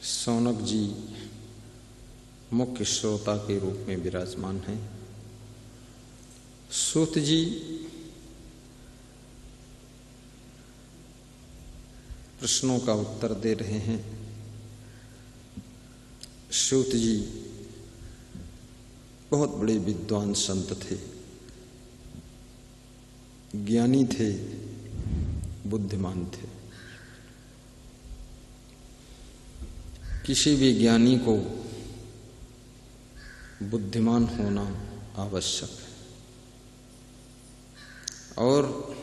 शौनक जी मुख्य श्रोता के रूप में विराजमान हैं। सूत जी प्रश्नों का उत्तर दे रहे हैं। सूत जी बहुत बड़े विद्वान संत थे, ज्ञानी थे, बुद्धिमान थे। किसी भी ज्ञानी को बुद्धिमान होना आवश्यक है और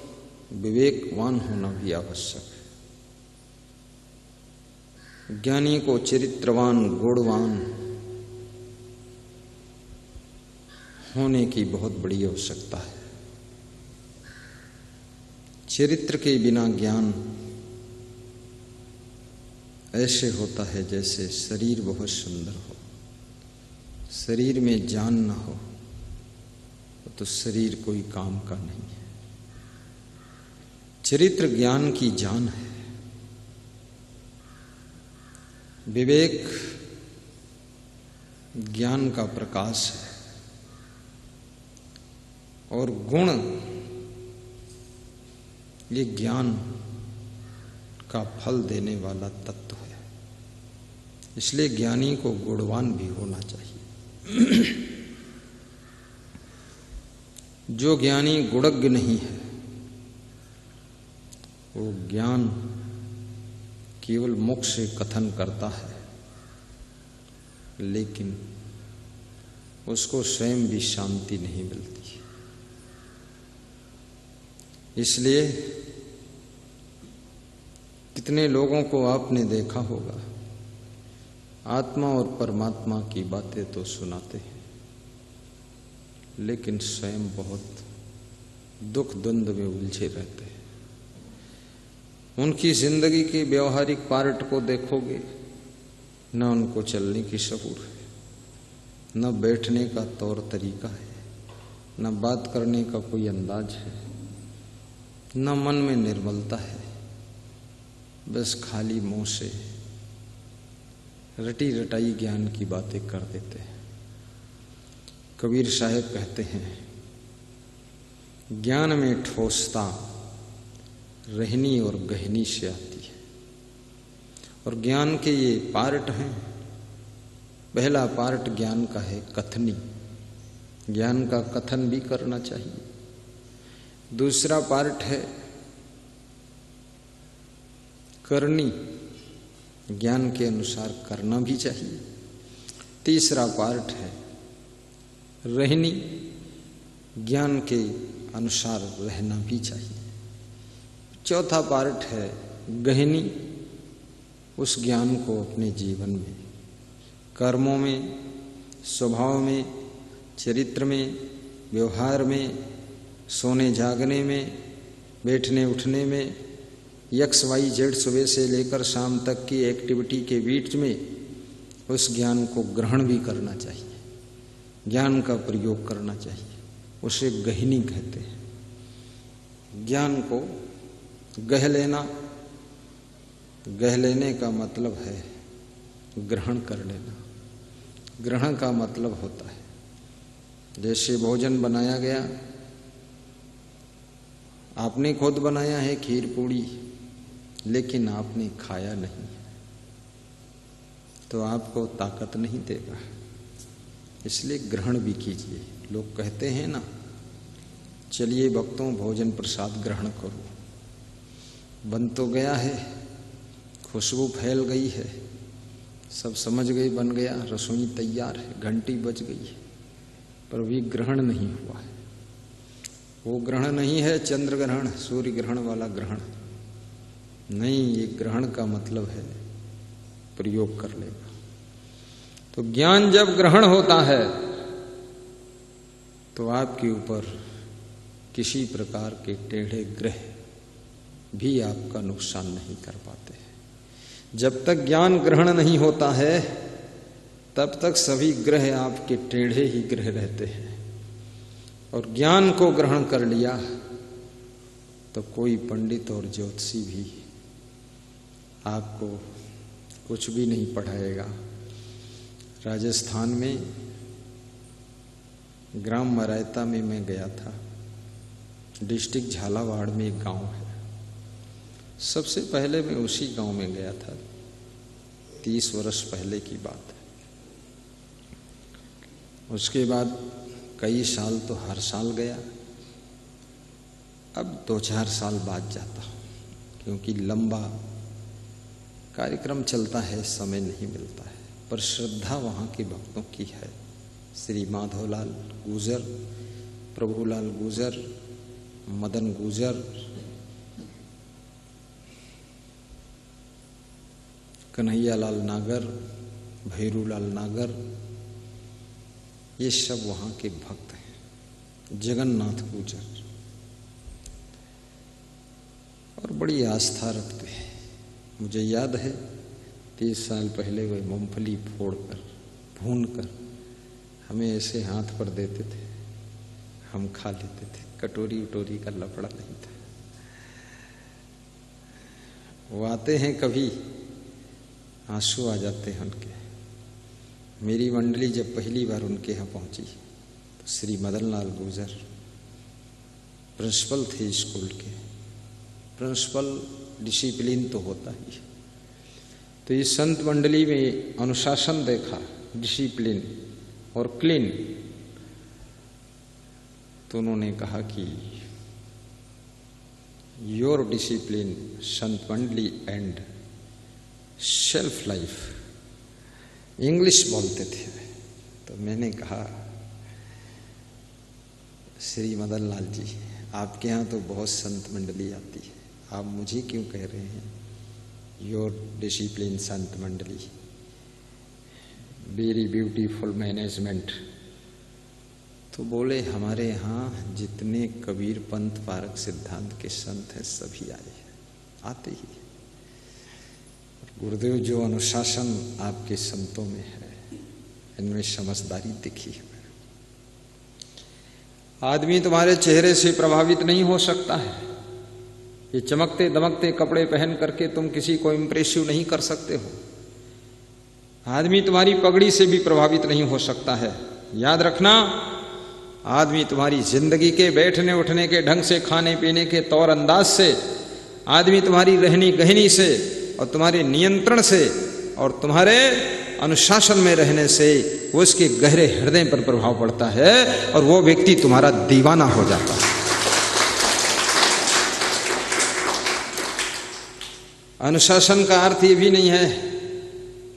विवेकवान होना भी आवश्यक है। ज्ञानी को चरित्रवान, गुणवान होने की बहुत बड़ी आवश्यकता है। चरित्र के बिना ज्ञान ऐसे होता है जैसे शरीर बहुत सुंदर हो, शरीर में जान न हो तो शरीर कोई काम का नहीं है। चरित्र ज्ञान की जान है। विवेक ज्ञान का प्रकाश है और गुण ये ज्ञान का फल देने वाला तत्व है। इसलिए ज्ञानी को गुणवान भी होना चाहिए। जो ज्ञानी गुणज्ञ नहीं है वो ज्ञान केवल मुख से कथन करता है, लेकिन उसको स्वयं भी शांति नहीं मिलती। इसलिए कितने लोगों को आपने देखा होगा, आत्मा और परमात्मा की बातें तो सुनाते हैं, लेकिन स्वयं बहुत दुख द्वंद्व में उलझे रहते हैं। उनकी जिंदगी के व्यवहारिक पार्ट को देखोगे, न उनको चलने की शऊर है, न बैठने का तौर तरीका है, न बात करने का कोई अंदाज है, न मन में निर्मलता है। बस खाली मुंह से रटी रटाई ज्ञान की बातें कर देते हैं। कबीर साहब कहते हैं, ज्ञान में ठोसता रहनी और गहनी से आती है। और ज्ञान के ये पार्ट हैं। पहला पार्ट ज्ञान का है कथनी, ज्ञान का कथन भी करना चाहिए। दूसरा पार्ट है करनी, ज्ञान के अनुसार करना भी चाहिए। तीसरा पार्ट है रहनी, ज्ञान के अनुसार रहना भी चाहिए। चौथा पार्ट है गहनी, उस ज्ञान को अपने जीवन में, कर्मों में, स्वभाव में, चरित्र में, व्यवहार में, सोने जागने में, बैठने उठने में, XYZ सुबह से लेकर शाम तक की एक्टिविटी के बीच में उस ज्ञान को ग्रहण भी करना चाहिए, ज्ञान का प्रयोग करना चाहिए। उसे गहनी कहते हैं। ज्ञान को गह लेना, गह लेने का मतलब है ग्रहण कर लेना। ग्रहण का मतलब होता है जैसे भोजन बनाया गया, आपने खुद बनाया है खीर पूड़ी, लेकिन आपने खाया नहीं, तो आपको ताकत नहीं देगा। इसलिए ग्रहण भी कीजिए। लोग कहते हैं ना, चलिए भक्तों भोजन प्रसाद ग्रहण करो। बन तो गया है, खुशबू फैल गई है, सब समझ गए, बन गया, रसोई तैयार है, घंटी बज गई है, पर भी ग्रहण नहीं हुआ है। वो ग्रहण नहीं है चंद्र ग्रहण, सूर्य ग्रहण वाला ग्रहण नहीं। ये ग्रहण का मतलब है प्रयोग कर लेगा। तो ज्ञान जब ग्रहण होता है तो आपके ऊपर किसी प्रकार के टेढ़े ग्रह भी आपका नुकसान नहीं कर पाते। जब तक ज्ञान ग्रहण नहीं होता है तब तक सभी ग्रह आपके टेढ़े ही ग्रह रहते हैं। और ज्ञान को ग्रहण कर लिया तो कोई पंडित और ज्योतिषी भी आपको कुछ भी नहीं पढ़ाएगा। राजस्थान में ग्राम मरायता में मैं गया था। डिस्ट्रिक्ट झालावाड़ में एक गांव है। सबसे पहले मैं उसी गांव में गया था, 30 वर्ष पहले की बात है। उसके बाद कई साल तो हर साल गया, अब 2-4 साल बाद जाता हूँ, क्योंकि लंबा कार्यक्रम चलता है, समय नहीं मिलता है। पर श्रद्धा वहाँ के भक्तों की है। श्री माधवलाल गुजर, प्रभुलाल गुजर, मदन गुजर, कन्हैयालाल नागर, भैरूलाल नागर, ये सब वहाँ के भक्त हैं। जगन्नाथ गुजर, और बड़ी आस्था रखते हैं। मुझे याद है 30 साल पहले वे मूंगफली फोड़कर भूनकर हमें ऐसे हाथ पर देते थे, हम खा लेते थे। कटोरी उटोरी का लफड़ा नहीं था। वो आते हैं, कभी आंसू आ जाते हैं उनके। मेरी मंडली जब पहली बार उनके यहाँ पहुंची तो श्री मदनलाल गुजर प्रिंसिपल थे स्कूल के। प्रिंसिपल डिसिप्लिन तो होता ही। तो इस संत मंडली में अनुशासन देखा, डिसिप्लिन और क्लीन। तो उन्होंने कहा कि योर डिसिप्लिन, संत मंडली एंड सेल्फ लाइफ, इंग्लिश बोलते थे। तो मैंने कहा, श्री मदन लाल जी, आपके यहाँ तो बहुत संत मंडली आती है, आप मुझे क्यों कह रहे हैं योर डिसिप्लिन संत मंडली, वेरी ब्यूटीफुल मैनेजमेंट। तो बोले, हमारे यहाँ जितने कबीर पंथ पारक सिद्धांत के संत हैं सभी आए हैं, आते ही। गुरुदेव, जो अनुशासन आपके संतों में है, इनमें समझदारी दिखी है। आदमी तुम्हारे चेहरे से प्रभावित नहीं हो सकता है। ये चमकते दमकते कपड़े पहन करके तुम किसी को इंप्रेसिव नहीं कर सकते हो। आदमी तुम्हारी पगड़ी से भी प्रभावित नहीं हो सकता है। याद रखना, आदमी तुम्हारी जिंदगी के बैठने उठने के ढंग से, खाने पीने के तौर अंदाज से, आदमी तुम्हारी रहनी गहनी से और तुम्हारे नियंत्रण से और तुम्हारे अनुशासन में रहने से वो उसके गहरे हृदय पर प्रभाव पड़ता है और वो व्यक्ति तुम्हारा दीवाना हो जाता है। अनुशासन का अर्थ ये भी नहीं है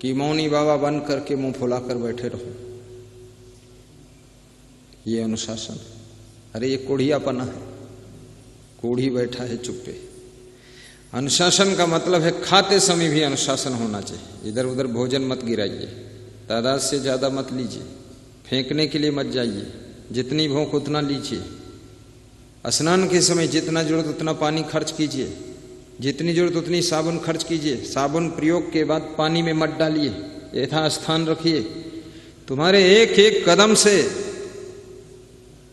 कि मौनी बाबा बन करके मुंह फुलाकर बैठे रहो, ये अनुशासन। अरे ये कोढ़ियापना है, कोढ़ी बैठा है चुप्पे। अनुशासन का मतलब है खाते समय भी अनुशासन होना चाहिए। इधर उधर भोजन मत गिराइए, तादाद से ज़्यादा मत लीजिए, फेंकने के लिए मत जाइए, जितनी भूख उतना लीजिए। स्नान के समय जितना जरूरत उतना पानी खर्च कीजिए, जितनी जरूरत उतनी साबुन खर्च कीजिए। साबुन प्रयोग के बाद पानी में मत डालिए, यथास्थान रखिए। तुम्हारे एक एक कदम से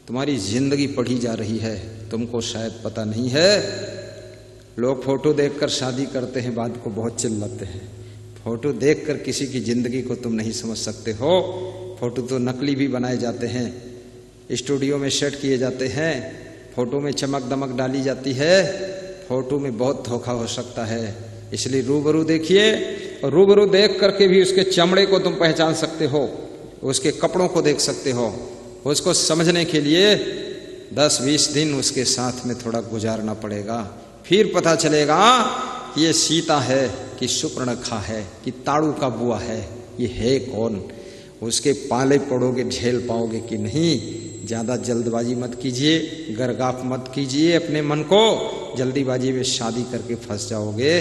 तुम्हारी जिंदगी पढ़ी जा रही है, तुमको शायद पता नहीं है। लोग फोटो देखकर शादी करते हैं, बाद को बहुत चिल्लाते हैं। फोटो देखकर किसी की जिंदगी को तुम नहीं समझ सकते हो। फोटो तो नकली भी बनाए जाते हैं, स्टूडियो में सेट किए जाते हैं, फोटो में चमक दमक डाली जाती है। फोटो में बहुत धोखा हो सकता है, इसलिए रूबरू देखिए। और रूबरू देख करके भी उसके चमड़े को तुम पहचान सकते हो, उसके कपड़ों को देख सकते हो। उसको समझने के लिए 10-20 दिन उसके साथ में थोड़ा गुजारना पड़ेगा, फिर पता चलेगा ये सीता है कि सुपर्णखा है कि ताड़ू का बुआ है, ये है कौन। उसके पाले पड़ोगे, झेल पाओगे कि नहीं। ज़्यादा जल्दबाजी मत कीजिए, गरगाफ मत कीजिए अपने मन को। जल्दीबाजी में शादी करके फंस जाओगे,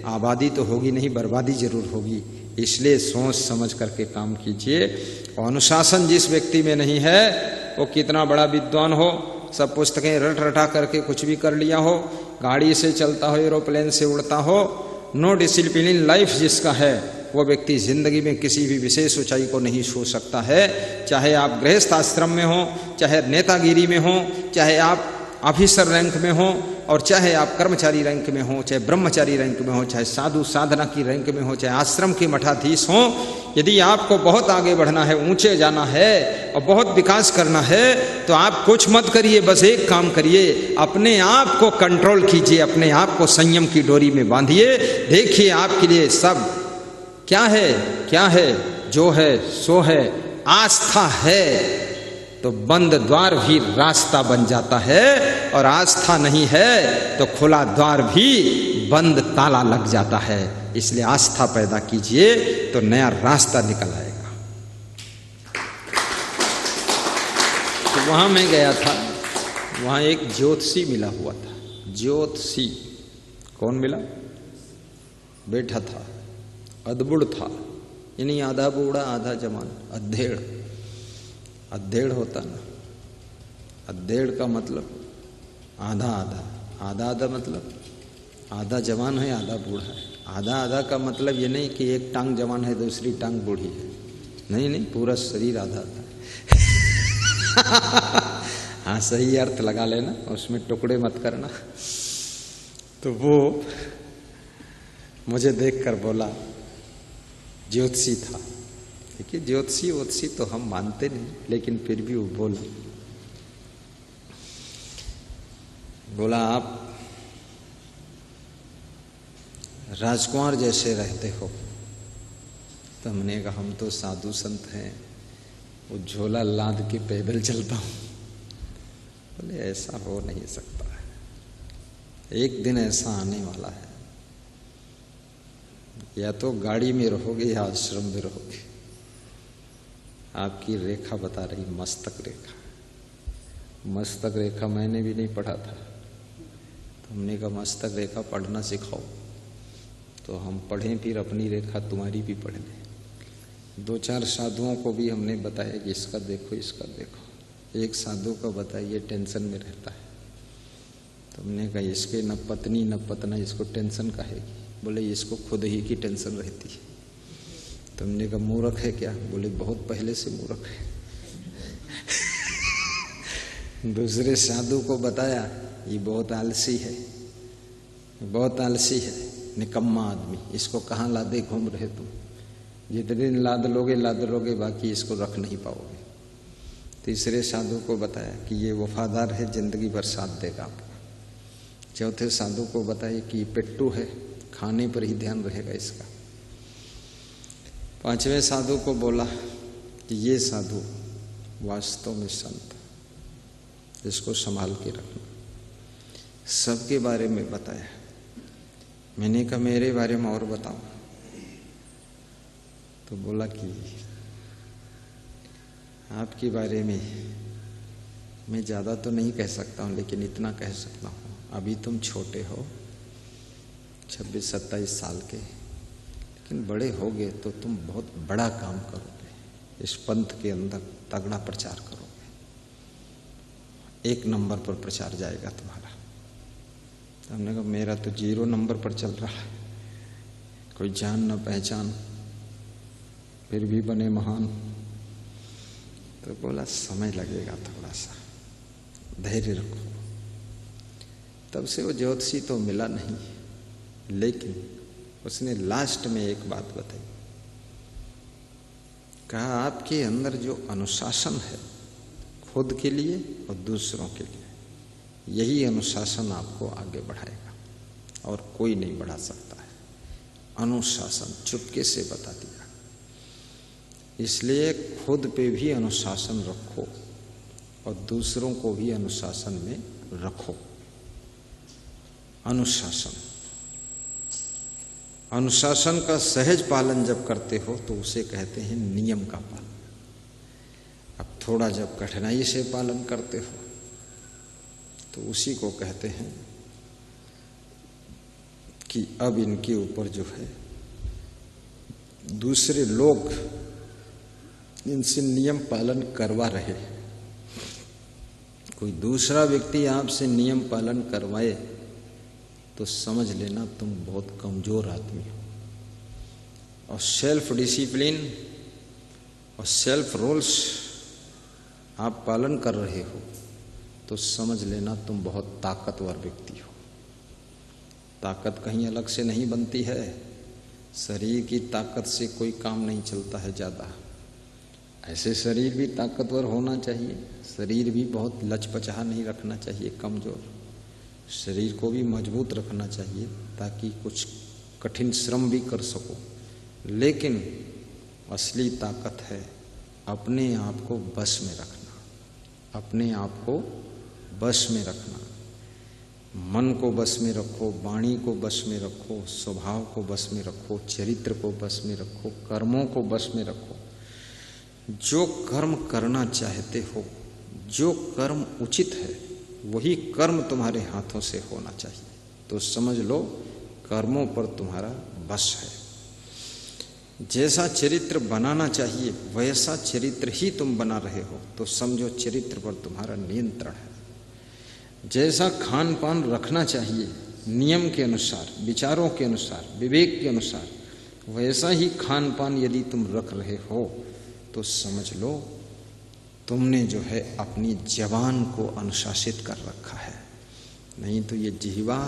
आबादी तो होगी नहीं, बर्बादी जरूर होगी। इसलिए सोच समझ करके काम कीजिए। और अनुशासन जिस व्यक्ति में नहीं है, वो कितना बड़ा विद्वान हो, सब पुस्तकें रट रटा करके कुछ भी कर लिया हो, गाड़ी से चलता हो, एरोप्लेन से उड़ता हो, नो डिसिप्लिन लाइफ जिसका है, वो व्यक्ति जिंदगी में किसी भी विशेष ऊंचाई को नहीं छू सकता है। चाहे आप गृहस्थ आश्रम में हो, चाहे नेतागिरी में हो, चाहे आप ऑफिसर रैंक में हो और चाहे आप कर्मचारी रैंक में हो, चाहे ब्रह्मचारी रैंक में हो, चाहे साधु साधना की रैंक में हो, चाहे आश्रम के मठाधीश हो, यदि आपको बहुत आगे बढ़ना है, ऊंचे जाना है और बहुत विकास करना है, तो आप कुछ मत करिए, बस एक काम करिए, अपने आप को कंट्रोल कीजिए, अपने आप को संयम की डोरी में बांधिए। देखिए आपके लिए सब क्या है, जो है सो है। आस्था है तो बंद द्वार भी रास्ता बन जाता है, और आस्था नहीं है तो खुला द्वार भी बंद ताला लग जाता है। इसलिए आस्था पैदा कीजिए तो नया रास्ता निकल आएगा। तो वहां मैं गया था, वहां एक ज्योतिषी मिला हुआ था। ज्योतिषी कौन मिला? बैठा था, अधबुड़ था, यानी आधा बूढ़ा आधा जवान, अद्धेड़। अद्धेड़ होता ना, अद्धेड़ का मतलब आधा आधा, आधा आधा मतलब आधा जवान है आधा बूढ़ा है। आधा आधा का मतलब ये नहीं कि एक टांग जवान है दूसरी टांग बूढ़ी है, नहीं, पूरा शरीर आधा आधा हाँ, सही अर्थ लगा लेना, उसमें टुकड़े मत करना। तो वो मुझे देखकर बोला, ज्योतिषी था। देखिए ज्योतिषी तो हम मानते नहीं, लेकिन फिर भी वो बोला आप राजकुमार जैसे रहते हो। तो हमने कहा हम तो साधु संत हैं, वो झोला लाद के पैदल चलता हूं। बोले ऐसा हो नहीं सकता है, एक दिन ऐसा आने वाला है, या तो गाड़ी में रहोगे या आश्रम में रहोगे। आपकी रेखा बता रही मस्तक रेखा। मस्तक रेखा मैंने भी नहीं पढ़ा था, तो हमने कहा मस्तक रेखा पढ़ना सिखाओ। तो हम पढ़ें, फिर अपनी रेखा तुम्हारी भी पढ़ लें। 2-4 साधुओं को भी हमने बताया कि इसका देखो इसका देखो। एक साधु को बताइए टेंशन में रहता है, तो हमने कहा इसके न पत्नी न पतना, इसको टेंशन काहेगी? बोले इसको खुद ही की टेंशन रहती है। तो हमने कहा मूर्ख है क्या? बोले बहुत पहले से मूर्ख है। दूसरे साधु को बताया ये बहुत आलसी है, बहुत आलसी है, निकम्मा आदमी, इसको कहाँ लादे घूम रहे तुम? जितने दिन लाद लोगे, बाकी इसको रख नहीं पाओगे। तीसरे साधु को बताया कि ये वफादार है, जिंदगी भर साथ देगा आपको। चौथे साधु को बताया कि पेट्टू है, खाने पर ही ध्यान रहेगा इसका। 5वें साधु को बोला कि ये साधु वास्तव में संत, इसको संभाल के रखना। सबके बारे में बताया। मैंने कहा मेरे बारे में और बताओ। तो बोला कि आपके बारे में मैं ज़्यादा तो नहीं कह सकता हूँ, लेकिन इतना कह सकता हूँ, अभी तुम छोटे हो, 26-27 साल के, लेकिन बड़े होगे तो तुम बहुत बड़ा काम करोगे, इस पंथ के अंदर तगड़ा प्रचार करोगे, 1 नंबर पर प्रचार जाएगा तुम्हारा। तो हमने कहा मेरा तो 0 नंबर पर चल रहा है, कोई जान न पहचान, फिर भी बने महान। तो बोला समय लगेगा, थोड़ा सा धैर्य रखो। तब से वो ज्योतिषी तो मिला नहीं, लेकिन उसने लास्ट में एक बात बताई। कहा आपके अंदर जो अनुशासन है खुद के लिए और दूसरों के लिए, यही अनुशासन आपको आगे बढ़ाएगा और कोई नहीं बढ़ा सकता है। अनुशासन चुपके से बता दिया। इसलिए खुद पे भी अनुशासन रखो और दूसरों को भी अनुशासन में रखो। अनुशासन का सहज पालन जब करते हो तो उसे कहते हैं नियम का पालन। अब थोड़ा जब कठिनाई से पालन करते हो तो उसी को कहते हैं कि अब इनके ऊपर जो है दूसरे लोग इनसे नियम पालन करवा रहे हैं। कोई दूसरा व्यक्ति आपसे नियम पालन करवाए तो समझ लेना तुम बहुत कमजोर आदमी हो। और सेल्फ डिसिप्लिन और सेल्फ रूल्स आप पालन कर रहे हो तो समझ लेना तुम बहुत ताकतवर व्यक्ति हो। ताकत कहीं अलग से नहीं बनती है। शरीर की ताकत से कोई काम नहीं चलता है ज़्यादा। ऐसे शरीर भी ताकतवर होना चाहिए, शरीर भी बहुत लचपचा नहीं रखना चाहिए, कमज़ोर। शरीर को भी मजबूत रखना चाहिए ताकि कुछ कठिन श्रम भी कर सको। लेकिन असली ताकत है अपने आप को बस में रखना, अपने आप को बस में रखना। मन को बस में रखो, वाणी को बस में रखो, स्वभाव को बस में रखो, चरित्र को बस में रखो, कर्मों को बस में रखो। जो कर्म करना चाहते हो, जो कर्म उचित है, वही कर्म तुम्हारे हाथों से होना चाहिए। तो समझ लो कर्मों पर तुम्हारा बस है। जैसा चरित्र बनाना चाहिए वैसा चरित्र ही तुम बना रहे हो, तो समझो चरित्र पर तुम्हारा नियंत्रण है। जैसा खान पान रखना चाहिए नियम के अनुसार, विचारों के अनुसार, विवेक के अनुसार, वैसा ही खान पान यदि तुम रख रहे हो तो समझ लो तुमने जो है अपनी जबान को अनुशासित कर रखा है। नहीं तो ये जिह्वा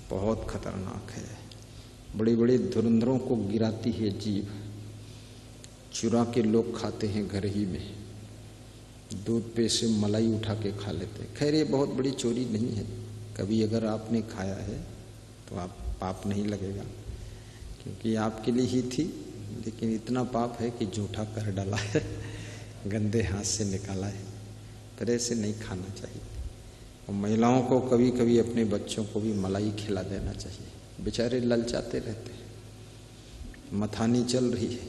बहुत खतरनाक है। बड़े बड़े धुरंधरों को गिराती है जीभ। चुरा के लोग खाते हैं घर ही में, दूध पे से मलाई उठा के खा लेते हैं। खैर ये बहुत बड़ी चोरी नहीं है, कभी अगर आपने खाया है तो आप पाप नहीं लगेगा, क्योंकि आपके लिए ही थी। लेकिन इतना पाप है कि जूठा कर डाला है, गंदे हाथ से निकाला है, पर ऐसे नहीं खाना चाहिए। और महिलाओं को कभी कभी अपने बच्चों को भी मलाई खिला देना चाहिए, बेचारे ललचाते रहते हैं। मथानी चल रही है,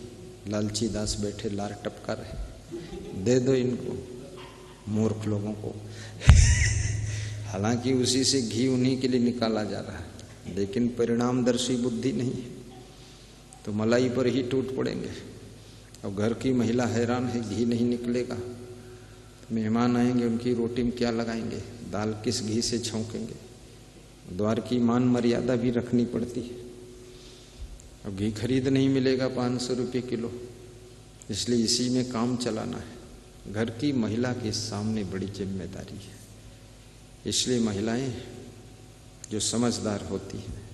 लालची दास बैठे लार टपका रहे, दे दो इनको मूर्ख लोगों को। हालांकि उसी से घी उन्हीं के लिए निकाला जा रहा है, लेकिन परिणामदर्शी बुद्धि नहीं है, तो मलाई पर ही टूट पड़ेंगे। और घर की महिला हैरान है, घी नहीं निकलेगा, तो मेहमान आएंगे उनकी रोटी में क्या लगाएंगे, दाल किस घी से छौंकेंगे। द्वार की मान मर्यादा भी रखनी पड़ती है। अब घी खरीद नहीं मिलेगा 500 रुपये किलो, इसलिए इसी में काम चलाना है। घर की महिला के सामने बड़ी जिम्मेदारी है। इसलिए महिलाएं जो समझदार होती हैं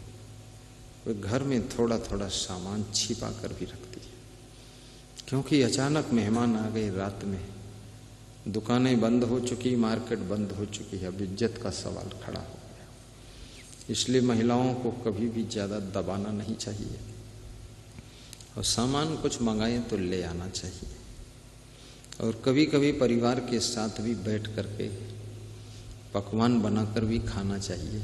वे घर में थोड़ा थोड़ा सामान छिपा कर भी रखती है, क्योंकि अचानक मेहमान आ गए रात में, दुकानें बंद हो चुकी, मार्केट बंद हो चुकी है, अब इज्जत का सवाल खड़ा हो गया। इसलिए महिलाओं को कभी भी ज़्यादा दबाना नहीं चाहिए, और सामान कुछ मंगाएं तो ले आना चाहिए। और कभी कभी परिवार के साथ भी बैठ करके पकवान बनाकर भी खाना चाहिए।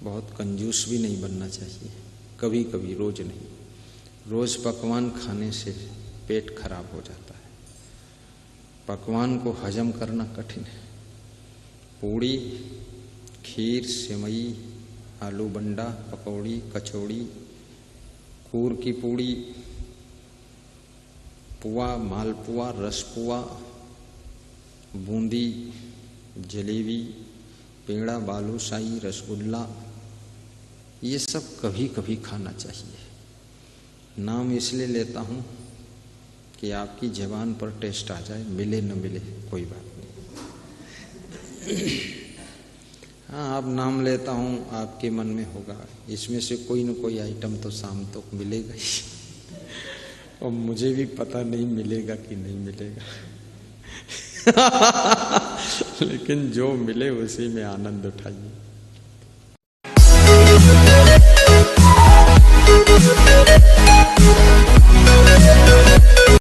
बहुत कंजूस भी नहीं बनना चाहिए, कभी कभी, रोज नहीं। रोज पकवान खाने से पेट खराब हो जाता है, पकवान को हजम करना कठिन है। पूड़ी, खीर, सेवई, आलू बंडा, पकौड़ी, कचौड़ी, कूर की पूड़ी, पुआ, मालपुआ, रसपुआ, बूंदी, जलेबी, पेड़ा, बालूशाही, रसगुल्ला, ये सब कभी कभी खाना चाहिए। नाम इसलिए लेता हूँ कि आपकी ज़बान पर टेस्ट आ जाए, मिले न मिले कोई बात नहीं। हाँ, आप नाम लेता हूँ, आपके मन में होगा इसमें से कोई न कोई आइटम तो शाम तक मिलेगा ही, और मुझे भी पता नहीं मिलेगा कि नहीं मिलेगा। लेकिन जो मिले उसी में आनंद उठाइए।